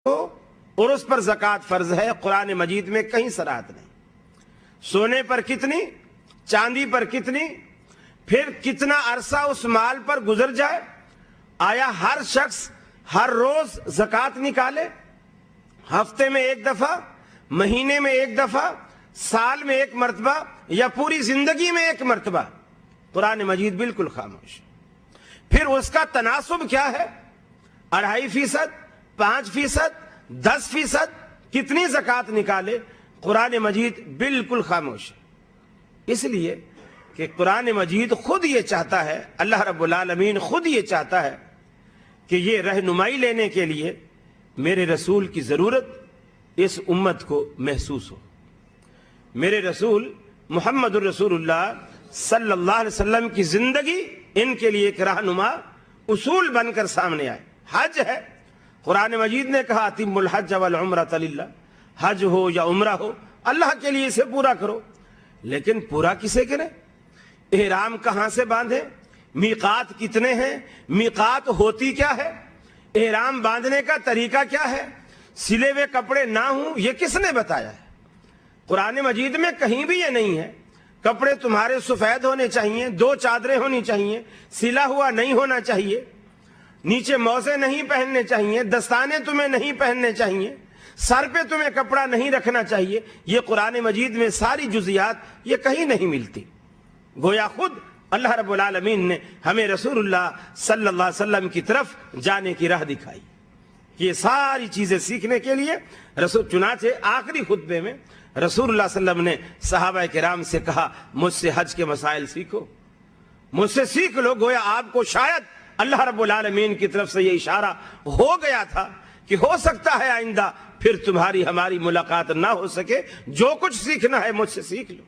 اور اس پر زکوٰۃ فرض ہے، قرآن مجید میں کہیں صراحت نہیں۔ سونے پر کتنی، چاندی پر کتنی، پھر کتنا عرصہ اس مال پر گزر جائے، آیا ہر شخص ہر روز زکوٰۃ نکالے، ہفتے میں ایک دفعہ، مہینے میں ایک دفعہ، سال میں ایک مرتبہ، یا پوری زندگی میں ایک مرتبہ؟ قرآن مجید بالکل خاموش۔ پھر اس کا تناسب کیا ہے؟ 2.5%، 5%، 10%، کتنی زکوٰۃ نکالے؟ قرآن مجید بالکل خاموش ہے۔ اس لیے کہ قرآن مجید خود یہ چاہتا ہے، اللہ رب العالمین خود یہ چاہتا ہے کہ یہ رہنمائی لینے کے لیے میرے رسول کی ضرورت اس امت کو محسوس ہو۔ میرے رسول محمد الرسول اللہ صلی اللہ علیہ وسلم کی زندگی ان کے لیے ایک رہنما اصول بن کر سامنے آئے۔ حج ہے، قرآن مجید نے کہا اتم الحج والعمرۃ للہ، حج ہو یا عمرہ ہو اللہ کے لیے اسے پورا کرو۔ لیکن پورا کسے کریں؟ احرام کہاں سے باندھیں؟ میقات کتنے ہیں؟ میقات ہوتی کیا ہے؟ احرام باندھنے کا طریقہ کیا ہے؟ سلے ہوئے کپڑے نہ ہوں یہ کس نے بتایا ہے؟ قرآن مجید میں کہیں بھی یہ نہیں ہے۔ کپڑے تمہارے سفید ہونے چاہیے، 2 چادریں ہونی چاہیے، سلا ہوا نہیں ہونا چاہیے، نیچے موزے نہیں پہننے چاہیے، دستانے تمہیں نہیں پہننے چاہیے، سر پہ تمہیں کپڑا نہیں رکھنا چاہیے۔ یہ قرآن مجید میں ساری جزیات یہ کہیں نہیں ملتی۔ گویا خود اللہ رب العالمین نے ہمیں رسول اللہ صلی اللہ علیہ وسلم کی طرف جانے کی راہ دکھائی۔ یہ ساری چیزیں سیکھنے کے لیے رسول، چنانچہ آخری خطبے میں رسول اللہ صلی اللہ علیہ وسلم نے صحابہ کرام سے کہا مجھ سے حج کے مسائل سیکھو، مجھ سے سیکھ لو۔ گویا آپ کو شاید اللہ رب العالمین کی طرف سے یہ اشارہ ہو گیا تھا کہ ہو سکتا ہے آئندہ پھر تمہاری ہماری ملاقات نہ ہو سکے، جو کچھ سیکھنا ہے مجھ سے سیکھ لو۔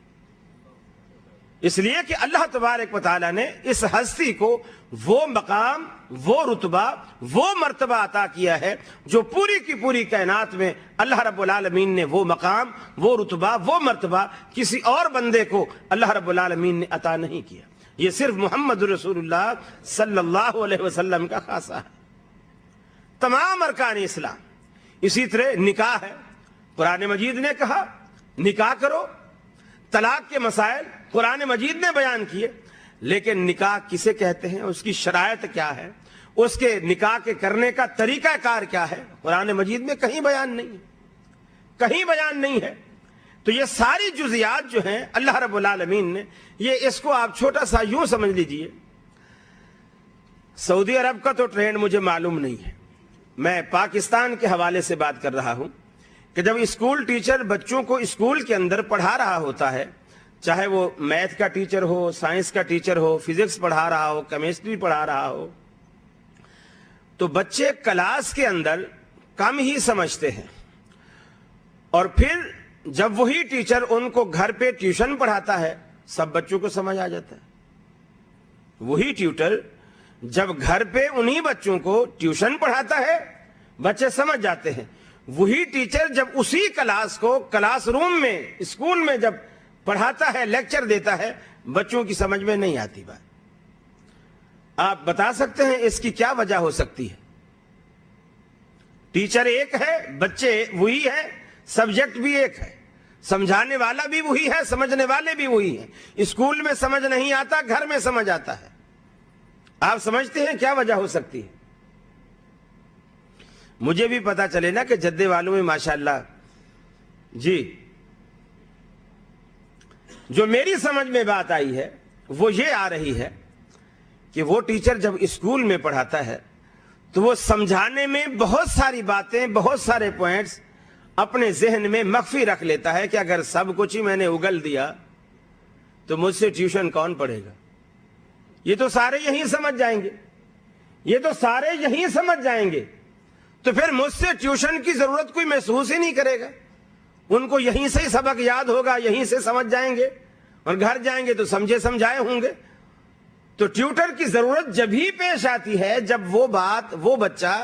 اس لیے کہ اللہ تبارک و تعالیٰ نے اس ہستی کو وہ مقام، وہ رتبہ، وہ مرتبہ عطا کیا ہے جو پوری کی پوری کائنات میں اللہ رب العالمین نے وہ مقام، وہ رتبہ، وہ مرتبہ کسی اور بندے کو اللہ رب العالمین نے عطا نہیں کیا۔ یہ صرف محمد رسول اللہ صلی اللہ علیہ وسلم کا خاصہ ہے۔ تمام ارکان اسلام، اسی طرح نکاح ہے، قرآن مجید نے کہا نکاح کرو۔ طلاق کے مسائل قرآن مجید نے بیان کیے، لیکن نکاح کسے کہتے ہیں، اس کی شرائط کیا ہے، اس کے نکاح کے کرنے کا طریقہ کار کیا ہے، قرآن مجید میں کہیں بیان نہیں ہے، کہیں بیان نہیں ہے۔ تو یہ ساری جزیات جو ہیں اللہ رب العالمین نے، یہ اس کو آپ چھوٹا سا یوں سمجھ لیجئے، سعودی عرب کا تو ٹرینڈ مجھے معلوم نہیں ہے، میں پاکستان کے حوالے سے بات کر رہا ہوں کہ جب اسکول ٹیچر بچوں کو اسکول کے اندر پڑھا رہا ہوتا ہے، چاہے وہ میتھ کا ٹیچر ہو، سائنس کا ٹیچر ہو، فزکس پڑھا رہا ہو، کیمسٹری پڑھا رہا ہو، تو بچے کلاس کے اندر کم ہی سمجھتے ہیں، اور پھر جب وہی ٹیچر ان کو گھر پہ ٹیوشن پڑھاتا ہے سب بچوں کو سمجھ آ جاتا ہے۔ وہی ٹیوٹر جب گھر پہ انہی بچوں کو ٹیوشن پڑھاتا ہے بچے سمجھ جاتے ہیں۔ وہی ٹیچر جب اسی کلاس کو کلاس روم میں اسکول میں جب پڑھاتا ہے، لیکچر دیتا ہے، بچوں کی سمجھ میں نہیں آتی بات۔ آپ بتا سکتے ہیں اس کی کیا وجہ ہو سکتی ہے؟ ٹیچر ایک ہے، بچے وہی ہیں، سبجیکٹ بھی ایک ہے، سمجھانے والا بھی وہی ہے، سمجھنے والے بھی وہی ہیں۔ اسکول میں سمجھ نہیں آتا، گھر میں سمجھ آتا ہے۔ آپ سمجھتے ہیں کیا وجہ ہو سکتی ہے؟ مجھے بھی پتا چلے نا کہ جدے والوں میں ماشاءاللہ جی جو میری سمجھ میں بات آئی ہے وہ یہ آ رہی ہے کہ وہ ٹیچر جب اسکول میں پڑھاتا ہے تو وہ سمجھانے میں بہت ساری باتیں، بہت سارے پوائنٹس اپنے ذہن میں مخفی رکھ لیتا ہے کہ اگر سب کچھ ہی میں نے اگل دیا تو مجھ سے ٹیوشن کون پڑھے گا؟ یہ تو سارے یہیں سمجھ جائیں گے، یہ تو سارے یہیں سمجھ جائیں گے، تو پھر مجھ سے ٹیوشن کی ضرورت کوئی محسوس ہی نہیں کرے گا۔ ان کو یہیں سے ہی سبق یاد ہوگا، یہیں سے سمجھ جائیں گے، اور گھر جائیں گے تو سمجھے سمجھائے ہوں گے۔ تو ٹیوٹر کی ضرورت جب ہی پیش آتی ہے جب وہ بات وہ بچہ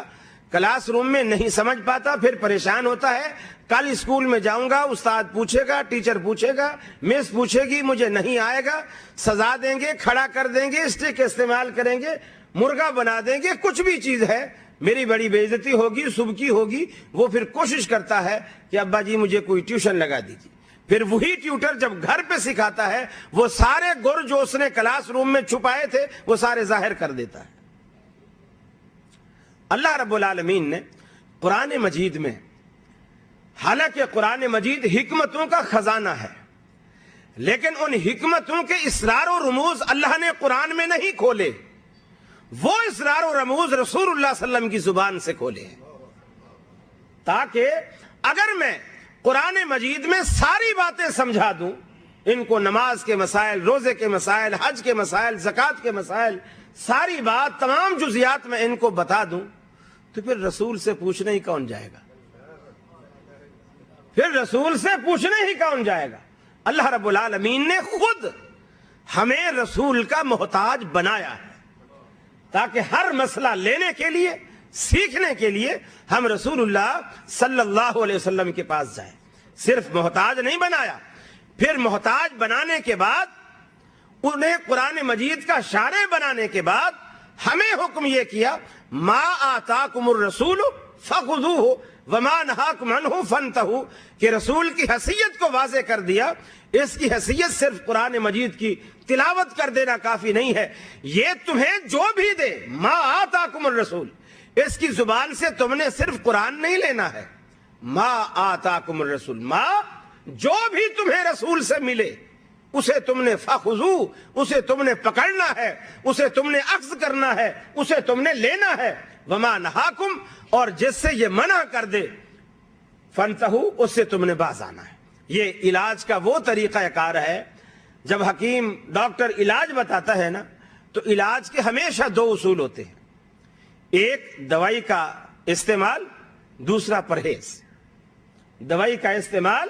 کلاس روم میں نہیں سمجھ پاتا، پھر پریشان ہوتا ہے، کل اسکول میں جاؤں گا، استاد پوچھے گا، ٹیچر پوچھے گا، مس پوچھے گی، مجھے نہیں آئے گا، سزا دیں گے، کھڑا کر دیں گے، اسٹک استعمال کریں گے، مرغا بنا دیں گے، کچھ بھی چیز ہے، میری بڑی بے عزتی ہوگی، سبکی ہوگی، وہ پھر کوشش کرتا ہے کہ ابا جی مجھے کوئی ٹیوشن لگا دیجیے. پھر وہی ٹیوٹر جب گھر پہ سکھاتا ہے وہ سارے گر جو اس نے کلاس روم میں چھپائے تھے وہ سارے ظاہر کر دیتا ہے. اللہ رب العالمین نے قرآن مجید میں، حالانکہ قرآن مجید حکمتوں کا خزانہ ہے، لیکن ان حکمتوں کے اسرار و رموز اللہ نے قرآن میں نہیں کھولے، وہ اسرار و رموز رسول اللہ صلی اللہ علیہ وسلم کی زبان سے کھولے ہیں. تاکہ اگر میں قرآن مجید میں ساری باتیں سمجھا دوں، ان کو نماز کے مسائل، روزے کے مسائل، حج کے مسائل، زکوٰۃ کے مسائل، ساری بات، تمام جزیات میں ان کو بتا دوں، تو پھر رسول سے پوچھنے ہی کون جائے گا؟ پھر رسول سے پوچھنے ہی کون جائے گا؟ اللہ رب العالمین نے خود ہمیں رسول کا محتاج بنایا ہے تاکہ ہر مسئلہ لینے کے لیے، سیکھنے کے لیے ہم رسول اللہ صلی اللہ علیہ وسلم کے پاس جائیں. صرف محتاج نہیں بنایا، پھر محتاج بنانے کے بعد، انہیں قرآن مجید کا شارع بنانے کے بعد ہمیں حکم یہ کیا ما آتاکم الرسول فخذوہ وما نہاکم عنہ فانتہوا، کہ رسول کی حیثیت کو واضح کر دیا. اس کی حیثیت صرف قرآن مجید کی تلاوت کر دینا کافی نہیں ہے، یہ تمہیں جو بھی دے، ما آتاکم الرسول، اس کی زبان سے تم نے صرف قرآن نہیں لینا ہے. ما آتاکم الرسول، ما جو بھی تمہیں رسول سے ملے اسے تم نے فخذو، اسے تم نے پکڑنا ہے، اسے تم نے اخذ کرنا ہے، اسے تم نے لینا ہے. وما نہاکم، اور جس سے یہ منع کر دے، فانتہو، اس سے تم نے باز آنا ہے. یہ علاج کا وہ طریقہ کار ہے. جب حکیم ڈاکٹر علاج بتاتا ہے نا، تو علاج کے ہمیشہ دو اصول ہوتے ہیں، ایک دوائی کا استعمال، دوسرا پرہیز. دوائی کا استعمال،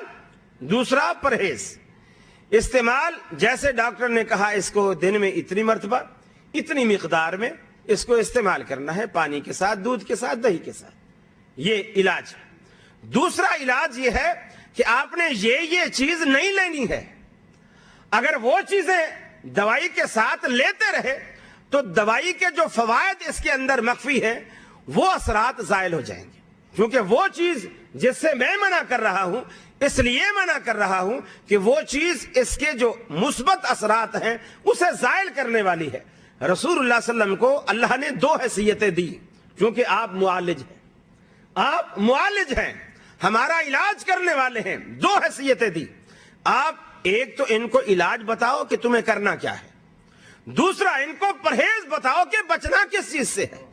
دوسرا پرہیز. استعمال جیسے ڈاکٹر نے کہا اس کو دن میں اتنی مرتبہ، اتنی مقدار میں اس کو استعمال کرنا ہے، پانی کے ساتھ، دودھ کے ساتھ، دہی کے ساتھ، یہ علاج ہے. دوسرا علاج یہ ہے کہ آپ نے یہ چیز نہیں لینی ہے. اگر وہ چیزیں دوائی کے ساتھ لیتے رہے تو دوائی کے جو فوائد اس کے اندر مخفی ہیں وہ اثرات زائل ہو جائیں گے. کیونکہ وہ چیز جس سے میں منع کر رہا ہوں، اس لیے منع کر رہا ہوں کہ وہ چیز اس کے جو مثبت اثرات ہیں اسے زائل کرنے والی ہے. رسول اللہ صلی اللہ علیہ وسلم کو اللہ نے دو حیثیتیں دی، کیونکہ آپ معالج ہیں، آپ معالج ہیں، ہمارا علاج کرنے والے ہیں. دو حیثیتیں دی. آپ ایک تو ان کو علاج بتاؤ کہ تمہیں کرنا کیا ہے، دوسرا ان کو پرہیز بتاؤ کہ بچنا کس چیز سے ہے.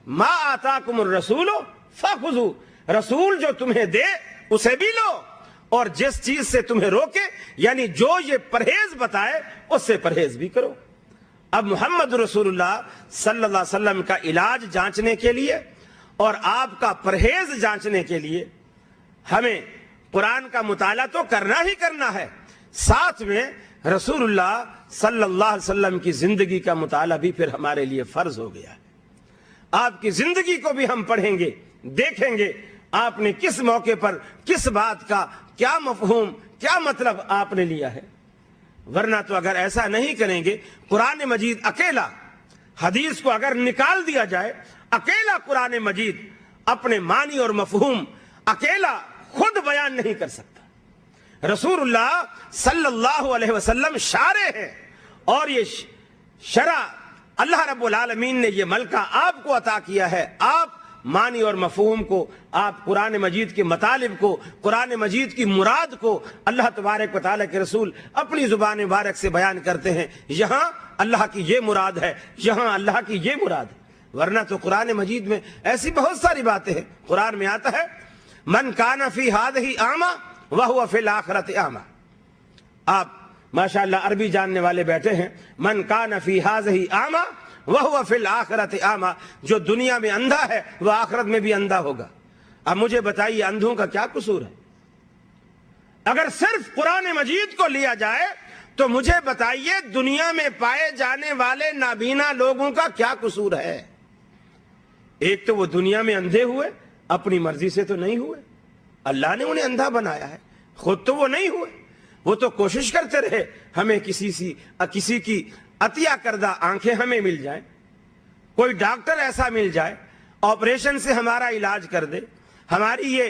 ما آتاکم الرسول فخذوا، رسول جو تمہیں دے اسے بھی لو، اور جس چیز سے تمہیں روکے، یعنی جو یہ پرہیز بتائے اس سے پرہیز بھی کرو. اب محمد رسول اللہ صلی اللہ علیہ وسلم کا علاج جانچنے کے لیے اور آپ کا پرہیز جانچنے کے لیے ہمیں قرآن کا مطالعہ تو کرنا ہی کرنا ہے، ساتھ میں رسول اللہ صلی اللہ علیہ وسلم کی زندگی کا مطالعہ بھی پھر ہمارے لیے فرض ہو گیا ہے. آپ کی زندگی کو بھی ہم پڑھیں گے، دیکھیں گے آپ نے کس موقع پر کس بات کا کیا مفہوم، کیا مطلب آپ نے لیا ہے. ورنہ تو اگر ایسا نہیں کریں گے، قرآن مجید اکیلا، حدیث کو اگر نکال دیا جائے، اکیلا قرآن مجید اپنے معنی اور مفہوم اکیلا خود بیان نہیں کر سکتا. رسول اللہ صلی اللہ علیہ وسلم شارع ہے، اور یہ شرع اللہ رب العالمین نے یہ ملکہ آپ کو عطا کیا ہے. آپ معنی اور مفہوم کو، آپ قرآن مجید کے مطالب کو، قرآن مجید کی مراد کو اللہ تبارک و تعالیٰ کے رسول اپنی زبان مبارک سے بیان کرتے ہیں. یہاں اللہ کی یہ مراد ہے، یہاں اللہ کی یہ مراد ہے. ورنہ تو قرآن مجید میں ایسی بہت ساری باتیں ہیں. قرآن میں آتا ہے من کان فی ہذہ اعمی وہو فی الآخرۃ اعمی. آپ ماشاءاللہ عربی جاننے والے بیٹھے ہیں. من کان فی ہذہ اعمی وہو فی الآخرۃ اعمی، جو دنیا میں اندھا ہے وہ آخرت میں بھی اندھا ہوگا. اب مجھے بتائیے اندھوں کا کیا قصور ہے؟ اگر صرف قرآن مجید کو لیا جائے تو مجھے بتائیے دنیا میں پائے جانے والے نابینا لوگوں کا کیا قصور ہے؟ ایک تو وہ دنیا میں اندھے ہوئے، اپنی مرضی سے تو نہیں ہوئے، اللہ نے انہیں اندھا بنایا ہے، خود تو وہ نہیں ہوئے. وہ تو کوشش کرتے رہے ہمیں کسی کی عطیہ کردہ آنکھیں ہمیں مل جائیں، کوئی ڈاکٹر ایسا مل جائے، آپریشن سے ہمارا علاج کر دے. ہماری یہ